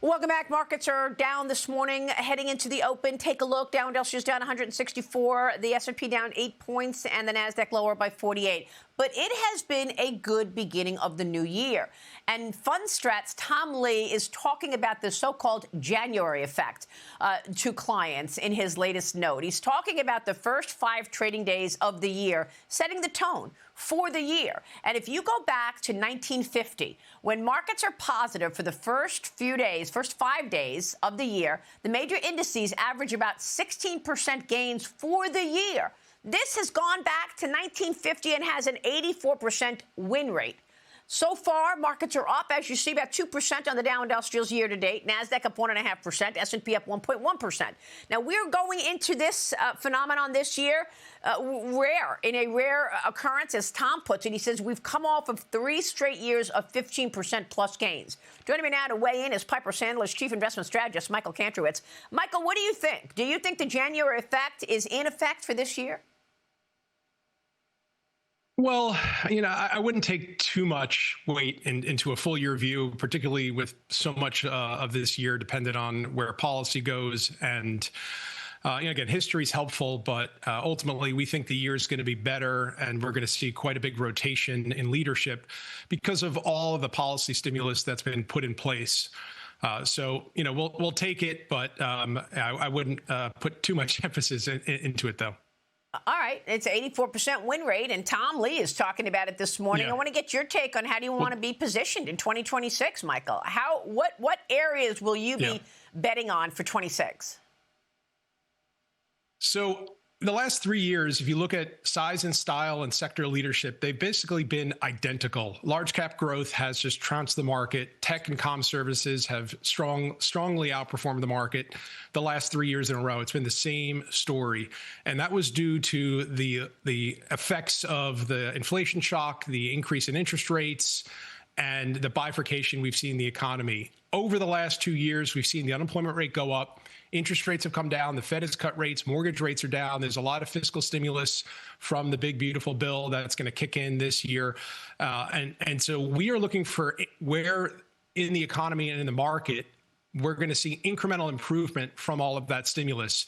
Welcome back. Markets are down this morning, heading into the open. Take a look. Dow Industrials down 164. The S&P down 8 points, and the Nasdaq lower by 48. But it has been a good beginning of the new year. And FundStrat's Tom Lee is talking about the so-called January effect to clients in his latest note. He's talking about the first 5 trading days of the year, setting the tone for the year. And if you go back to 1950, when markets are positive for the first 5 days of the year, the major indices average about 16% gains for the year. This has gone back to 1950 and has an 84% win rate. So far, markets are up, as you see, about 2% on the Dow Industrials year to date. Nasdaq up 1.5%, S&P up 1.1%. Now, we're going into this phenomenon this year in a rare occurrence, as Tom puts it. He says we've come off of 3 straight years of 15% plus gains. Joining me now to weigh in is Piper Sandler's chief investment strategist, Michael Kantrowitz. Michael, what do you think? Do you think the January effect is in effect for this year? Well, I wouldn't take too much weight into a full year view, particularly with so much of this year dependent on where policy goes. And again, history is helpful, but ultimately we think the year is going to be better, and we're going to see quite a big rotation in leadership because of all of the policy stimulus that's been put in place. So we'll take it, but I wouldn't put too much emphasis into it, though. All right. It's an 84% win rate, and Tom Lee is talking about it this morning. Yeah. I want to get your take on how do you want to be positioned in 2026, Michael? What areas will you be betting on for 26? So the last 3 years, if you look at size and style and sector leadership, they've basically been identical. Large cap growth has just trounced the market. Tech and comm services have strongly outperformed the market the last 3 years in a row. It's been the same story. And that was due to the effects of the inflation shock, the increase in interest rates, and the bifurcation we've seen in the economy. Over the last 2 years, we've seen the unemployment rate go up. Interest rates have come down. The Fed has cut rates. Mortgage rates are down. There's a lot of fiscal stimulus from the big, beautiful bill that's going to kick in this year. And so we are looking for where in the economy and in the market we're going to see incremental improvement from all of that stimulus.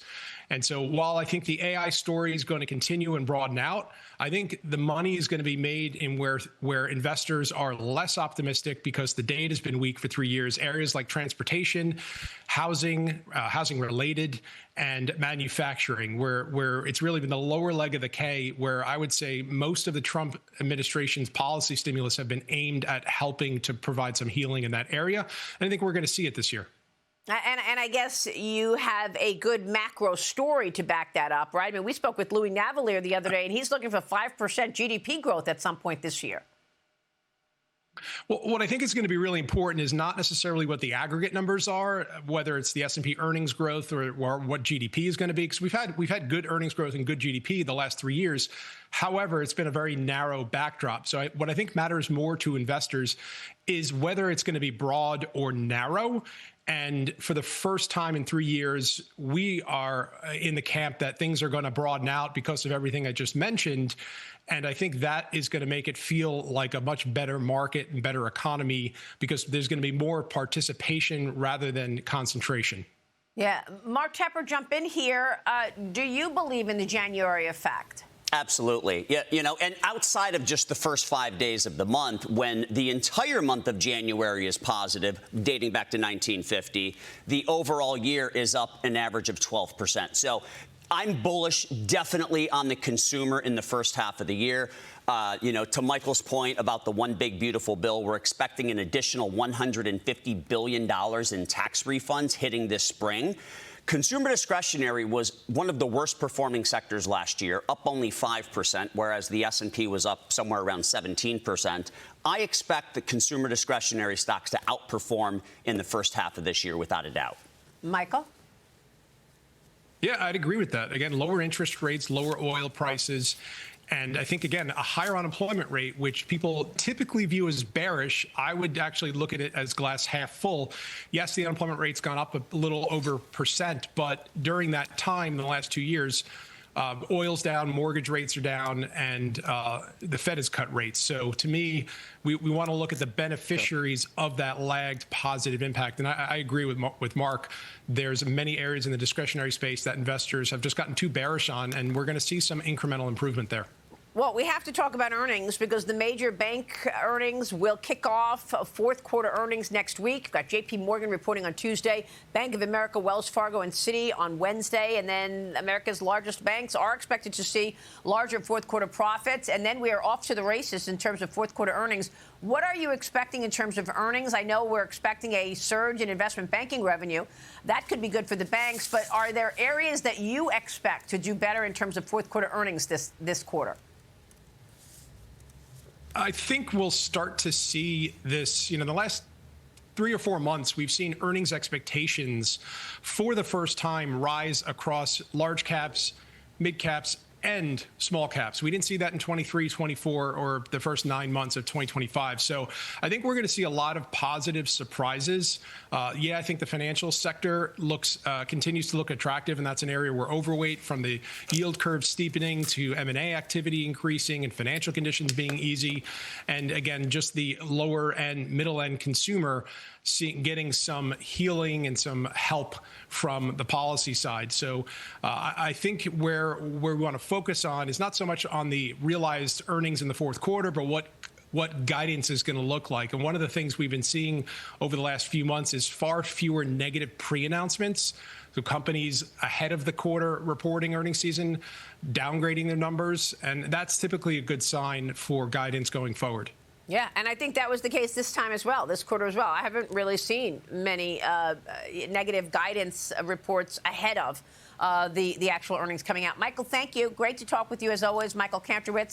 And so while I think the AI story is going to continue and broaden out, I think the money is going to be made in where investors are less optimistic because the data has been weak for 3 years. Areas like transportation, housing related, and manufacturing, where it's really been the lower leg of the K, where I would say most of the Trump administration's policy stimulus have been aimed at helping to provide some healing in that area. And I think we're going to see it this year. And I guess you have a good macro story to back that up, right? I mean, we spoke with Louis Navellier the other day, and he's looking for 5% GDP growth at some point this year. Well, what I think is going to be really important is not necessarily what the aggregate numbers are, whether it's the S&P earnings growth or what GDP is going to be, because we've had good earnings growth and good GDP the last 3 years. However, it's been a very narrow backdrop. So what I think matters more to investors is whether it's going to be broad or narrow. And for the first time in 3 years, we are in the camp that things are going to broaden out because of everything I just mentioned. And I think that is going to make it feel like a much better market and better economy because there's going to be more participation rather than concentration. Yeah. Mark Tepper, jump in here. Do you believe in the January effect? Absolutely. Yeah, and outside of just the first 5 days of the month, when the entire month of January is positive, dating back to 1950, the overall year is up an average of 12%. So I'm bullish definitely on the consumer in the first half of the year. To Michael's point about the one big beautiful bill, we're expecting an additional $150 billion in tax refunds hitting this spring. Consumer discretionary was one of the worst performing sectors last year, up only 5%, whereas the S&P was up somewhere around 17%. I expect the consumer discretionary stocks to outperform in the first half of this year without a doubt. Michael? Yeah, I'd agree with that. Again, lower interest rates, lower oil prices. And I think, again, a higher unemployment rate, which people typically view as bearish, I would actually look at it as glass half full. Yes, the unemployment rate's gone up a little over percent, but during that time, in the last 2 years, Oil's down, mortgage rates are down, and the Fed has cut rates. So to me, we want to look at the beneficiaries of that lagged positive impact. And I agree with Mark. There's many areas in the discretionary space that investors have just gotten too bearish on, and we're going to see some incremental improvement there. Well, we have to talk about earnings because the major bank earnings will kick off fourth quarter earnings next week. We've got J.P. Morgan reporting on Tuesday, Bank of America, Wells Fargo, and Citi on Wednesday. And then America's largest banks are expected to see larger fourth quarter profits. And then we are off to the races in terms of fourth quarter earnings. What are you expecting in terms of earnings? I know we're expecting a surge in investment banking revenue. That could be good for the banks. But are there areas that you expect to do better in terms of fourth quarter earnings this quarter? I think we'll start to see this, the last 3 or 4 months, we've seen earnings expectations for the first time rise across large caps, mid caps, and small caps. We didn't see that in 23, 24, or the first 9 months of 2025. So I think we're going to see a lot of positive surprises. I think the financial sector continues to look attractive, and that's an area we're overweight, from the yield curve steepening to M&A activity increasing and financial conditions being easy. And again, just the lower end, middle end consumer getting some healing and some help from the policy side. So I think where we want to focus on is not so much on the realized earnings in the fourth quarter, but what guidance is going to look like. And one of the things we've been seeing over the last few months is far fewer negative pre-announcements. So companies ahead of the quarter reporting earnings season, downgrading their numbers. And that's typically a good sign for guidance going forward. Yeah, and I think that was the case this time as well, this quarter as well. I haven't really seen many negative guidance reports ahead of the actual earnings coming out. Michael, thank you. Great to talk with you as always. Michael Kantrowitz.